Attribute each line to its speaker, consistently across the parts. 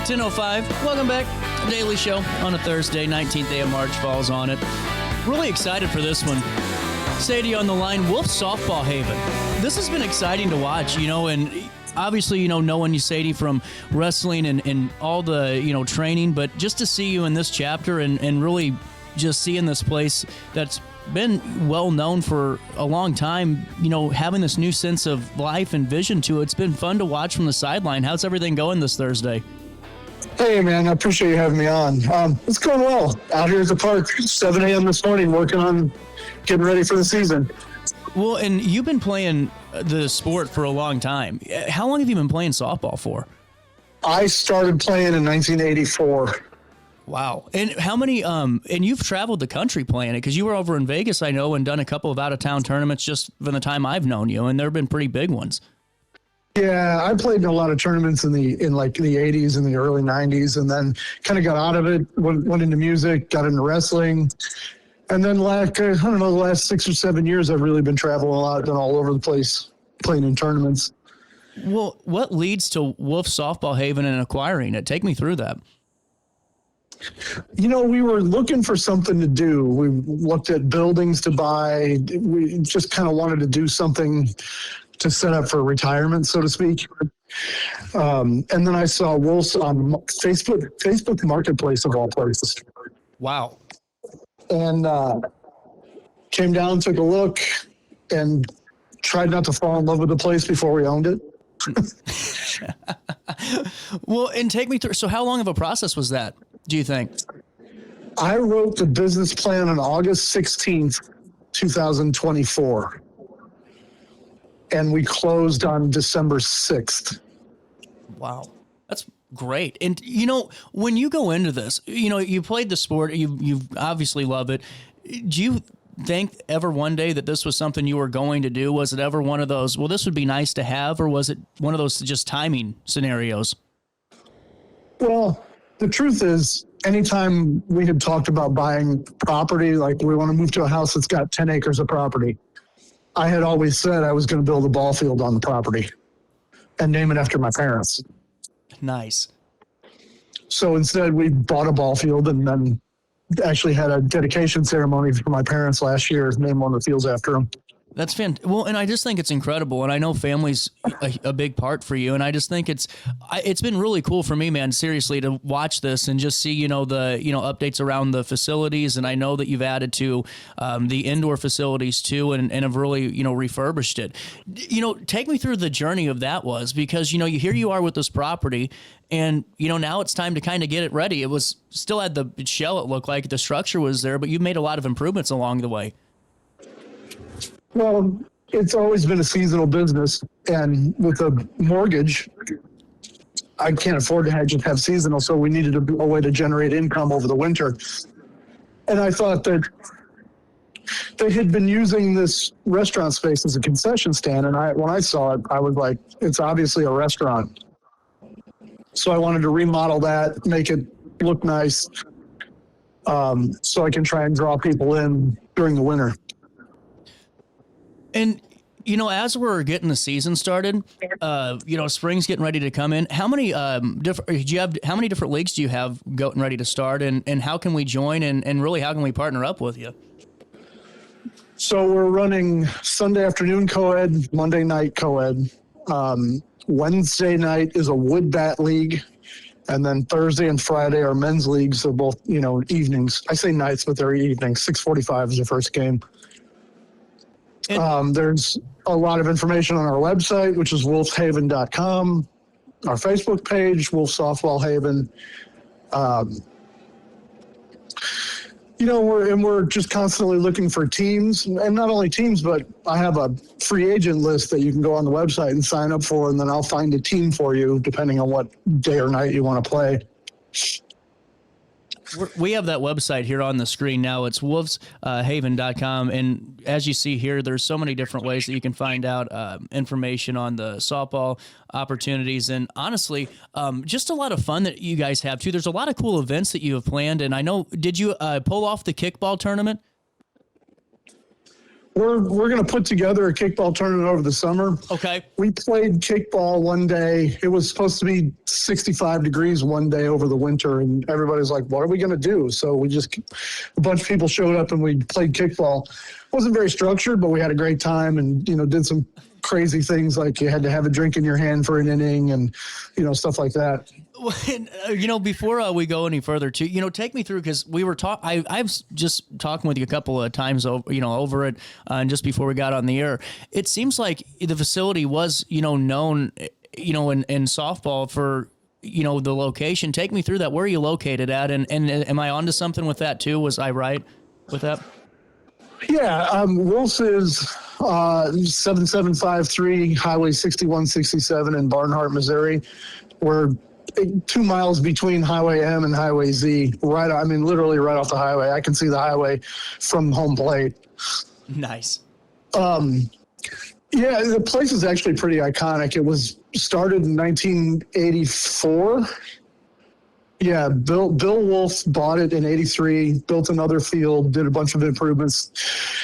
Speaker 1: 10:05. Welcome back. Daily Show on a Thursday, 19th day of March falls on it. Really excited for this one. Sadie on the line, Wolff Softball Haven. This has been exciting to watch, and obviously, knowing you, Sadie, from wrestling and all the, training, but just to see you in this chapter and really just seeing this place that's been well known for a long time, having this new sense of life and vision to it. It's been fun to watch from the sideline. How's everything going this Thursday?
Speaker 2: Hey, man, I appreciate you having me on. It's going well. Out here at the park, 7 a.m. this morning, working on getting ready for the season.
Speaker 1: Well, and you've been playing the sport for a long time. How long have you been playing softball for?
Speaker 2: I started playing in 1984.
Speaker 1: Wow. And how many, and you've traveled the country playing it, because you were over in Vegas, I know, and done a couple of out-of-town tournaments just from the time I've known you, and there have been pretty big ones.
Speaker 2: Yeah, I played in a lot of tournaments in the 80s and the early 90s, and then kind of got out of it, went into music, got into wrestling. And then the last 6 or 7 years, I've really been traveling a lot, been all over the place, playing in tournaments.
Speaker 1: Well, what leads to Wolff Softball Haven and acquiring it? Take me through that.
Speaker 2: We were looking for something to do. We looked at buildings to buy. We just kind of wanted to do something to set up for retirement, so to speak. And then I saw Wolff's on Facebook Marketplace, of all places.
Speaker 1: Wow.
Speaker 2: And came down, took a look, and tried not to fall in love with the place before we owned it.
Speaker 1: Well, and take me through. So how long of a process was that, do you think?
Speaker 2: I wrote the business plan on August 16th, 2024. And we closed on December 6th.
Speaker 1: Wow. That's great. And, when you go into this, you played the sport, you obviously love it. Do you think ever one day that this was something you were going to do? Was it ever one of those, well, this would be nice to have, or was it one of those just timing scenarios?
Speaker 2: Well, the truth is, anytime we had talked about buying property, like we want to move to a house that's got 10 acres of property, I had always said I was going to build a ball field on the property and name it after my parents.
Speaker 1: Nice.
Speaker 2: So instead, we bought a ball field and then actually had a dedication ceremony for my parents last year, named one of the fields after them.
Speaker 1: That's fantastic. Well, and I just think it's incredible, and I know family's a big part for you, and I just think it's been really cool for me, man, seriously, to watch this and just see, the updates around the facilities, and I know that you've added to the indoor facilities too, and have really, refurbished it. Take me through the journey of that was, because, here you are with this property, and, now it's time to kind of get it ready. It was still had the shell, it looked like, the structure was there, but you've made a lot of improvements along the way.
Speaker 2: Well, it's always been a seasonal business, and with a mortgage, I can't afford to just have seasonal, so we needed a way to generate income over the winter. And I thought that they had been using this restaurant space as a concession stand, and when I saw it, I was like, it's obviously a restaurant. So I wanted to remodel that, make it look nice, so I can try and draw people in during the winter.
Speaker 1: And, as we're getting the season started, spring's getting ready to come in. How many how many different leagues do you have getting ready to start, and how can we join, and really how can we partner up with you?
Speaker 2: So we're running Sunday afternoon co-ed, Monday night co-ed. Wednesday night is a wood bat league. And then Thursday and Friday are men's leagues. They're both, evenings. I say nights, but they're evenings. 6:45 is the first game. There's a lot of information on our website, which is RiverBender.com, our Facebook page, Wolff Softball Haven. We're just constantly looking for teams, and not only teams, but I have a free agent list that you can go on the website and sign up for, and then I'll find a team for you depending on what day or night you want to play.
Speaker 1: We have that website here on the screen now. It's WolffsHaven.com. And as you see here, there's so many different ways that you can find out information on the softball opportunities. And honestly, just a lot of fun that you guys have, too. There's a lot of cool events that you have planned. And I know, did you pull off the kickball tournament?
Speaker 2: We're going to put together a kickball tournament over the summer.
Speaker 1: Okay.
Speaker 2: We played kickball one day. It was supposed to be 65 degrees one day over the winter, and everybody's like, what are we going to do? So a bunch of people showed up and we played kickball. It wasn't very structured, but we had a great time and, did some crazy things like you had to have a drink in your hand for an inning and, stuff like that.
Speaker 1: Before we go any further, too, take me through, because we were I was just talking with you a couple of times, over it, and just before we got on the air. It seems like the facility was, known, in softball for, the location. Take me through that. Where are you located at? And am I onto something with that too? Was I right with that?
Speaker 2: Yeah, Wolff is 7753 Highway 6167 in Barnhart, Missouri. We're 2 miles between Highway M and Highway Z. Literally right off the highway. I can see the highway from home plate.
Speaker 1: Nice.
Speaker 2: Yeah, the place is actually pretty iconic. It was started in 1984. Yeah, Bill Wolff bought it in 83, built another field, did a bunch of improvements,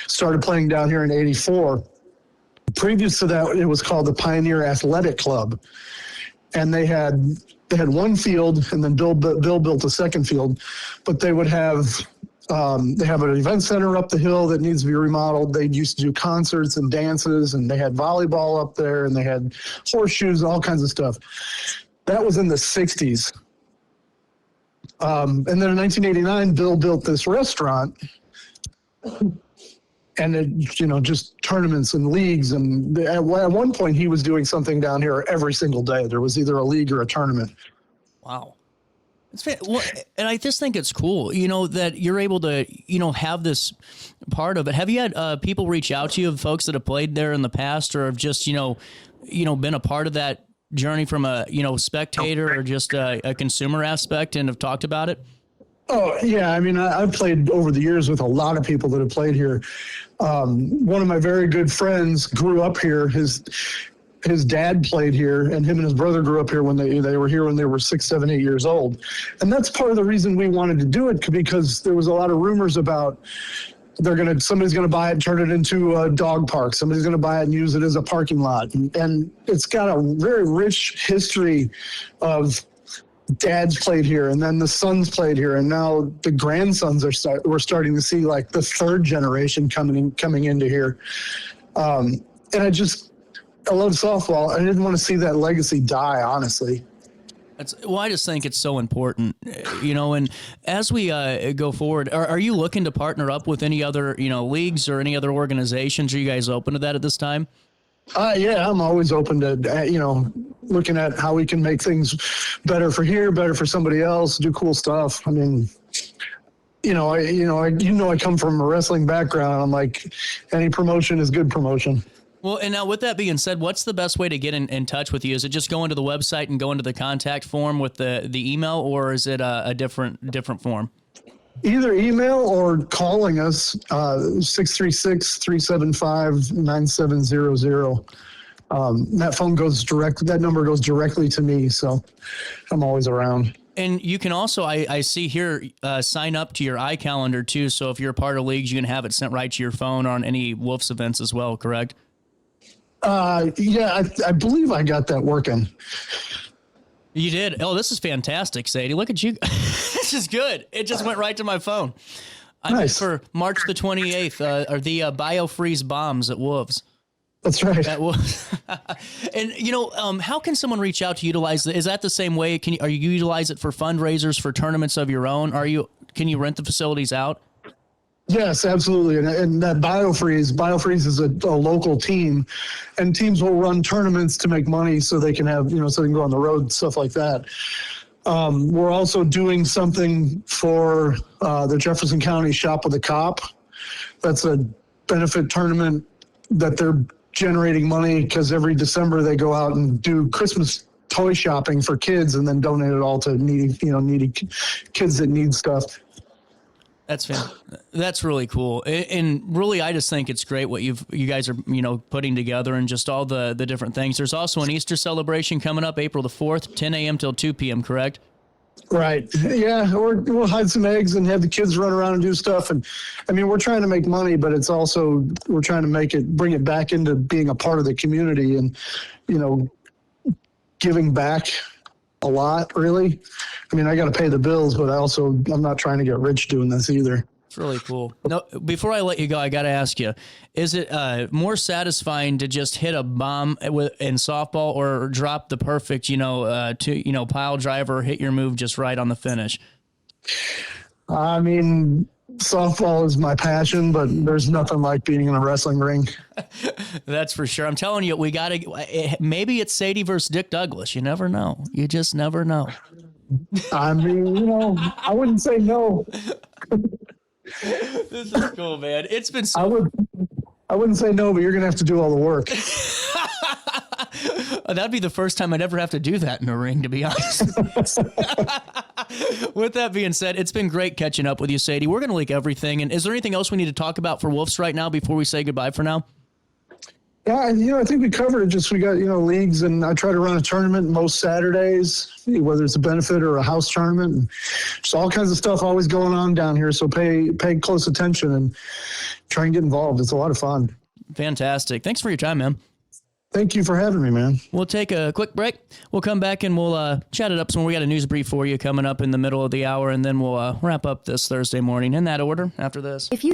Speaker 2: started playing down here in 84. Previous to that, it was called the Pioneer Athletic Club. And they had one field, and then Bill built a second field, but they would have they have an event center up the hill that needs to be remodeled. They used to do concerts and dances, and they had volleyball up there, and they had horseshoes and all kinds of stuff. That was in the 60s. And then in 1989, Bill built this restaurant, and it, just tournaments and leagues. And at one point, he was doing something down here every single day. There was either a league or a tournament.
Speaker 1: Wow. Well, and I just think it's cool, that you're able to, have this part of it. Have you had people reach out to you, folks that have played there in the past, or have just, been a part of that journey from a, spectator or just a consumer aspect and have talked about it?
Speaker 2: Oh, yeah. I've played over the years with a lot of people that have played here. One of my very good friends grew up here. His dad played here, and him and his brother grew up here when they were here when they were 6, 7, 8 years old. And that's part of the reason we wanted to do it, because there was a lot of rumors about somebody's gonna buy it and turn it into a dog park. Somebody's gonna buy it and use it as a parking lot. And it's got a very rich history of dads played here, and then the sons played here, and now the grandsons we're starting to see like the third generation coming into here. And I love softball. I didn't want to see that legacy die, honestly.
Speaker 1: I just think it's so important, and as we go forward, are you looking to partner up with any other, leagues or any other organizations? Are you guys open to that at this time?
Speaker 2: Yeah, I'm always open to, looking at how we can make things better for here, better for somebody else, do cool stuff. I come from a wrestling background. I'm like, any promotion is good promotion.
Speaker 1: Well, and now with that being said, what's the best way to get in touch with you? Is it just go into the website and go into the contact form with the email, or is it a different form?
Speaker 2: Either email or calling us, 636-375-9700. That number goes directly to me, so I'm always around.
Speaker 1: And you can also, I see here, sign up to your iCalendar too. So if you're a part of leagues, you can have it sent right to your phone on any Wolff's events as well, correct?
Speaker 2: Yeah, I believe I got that working.
Speaker 1: You did? Oh, this is fantastic, Sadie. Look at you. This is good. It just went right to my phone.
Speaker 2: Nice.
Speaker 1: For March the 28th, are the BioFreeze bombs at Wolff's.
Speaker 2: That's right.
Speaker 1: And, how can someone reach out to utilize it? Is that the same way? Are you utilize it for fundraisers, for tournaments of your own? Can you rent the facilities out?
Speaker 2: Yes, absolutely. And that BioFreeze is a local team, and teams will run tournaments to make money so they can have, so they can go on the road, stuff like that. We're also doing something for the Jefferson County Shop with a Cop. That's a benefit tournament that they're generating money because every December they go out and do Christmas toy shopping for kids and then donate it all to needy kids that need stuff. That's really cool. And really, I just think it's great what you guys are, putting together and just all the different things. There's also an Easter celebration coming up April the 4th, 10 a.m. till 2 p.m., correct? Right. Yeah. Or we'll hide some eggs and have the kids run around and do stuff. And I mean, we're trying to make money, but it's also, we're trying to bring it back into being a part of the community and, giving back a lot, really. I mean, I got to pay the bills, but I'm not trying to get rich doing this either.
Speaker 1: It's really cool. No, before I let you go, I got to ask you, is it more satisfying to just hit a bomb in softball or drop the perfect, pile driver, hit your move just right on the finish?
Speaker 2: I mean, softball is my passion, but there's nothing like being in a wrestling ring.
Speaker 1: That's for sure. I'm telling you, maybe it's Sadie versus Dick Douglas. You never know. You just never know.
Speaker 2: I mean, I wouldn't say no.
Speaker 1: This is cool, man. It's been so...
Speaker 2: I wouldn't say no, but you're going to have to do all the work.
Speaker 1: That'd be the first time I'd ever have to do that in a ring, to be honest. With that being said, it's been great catching up with you, Sadie. We're going to link everything. And is there anything else we need to talk about for Wolff's right now before we say goodbye for now?
Speaker 2: Yeah, I think we covered it. Just we got, leagues, and I try to run a tournament most Saturdays, whether it's a benefit or a house tournament. And just all kinds of stuff always going on down here. So pay close attention and try and get involved. It's a lot of fun.
Speaker 1: Fantastic. Thanks for your time, man.
Speaker 2: Thank you for having me, man.
Speaker 1: We'll take a quick break. We'll come back and we'll chat it up some more. We got a news brief for you coming up in the middle of the hour, and then we'll wrap up this Thursday morning in that order after this.
Speaker 3: If you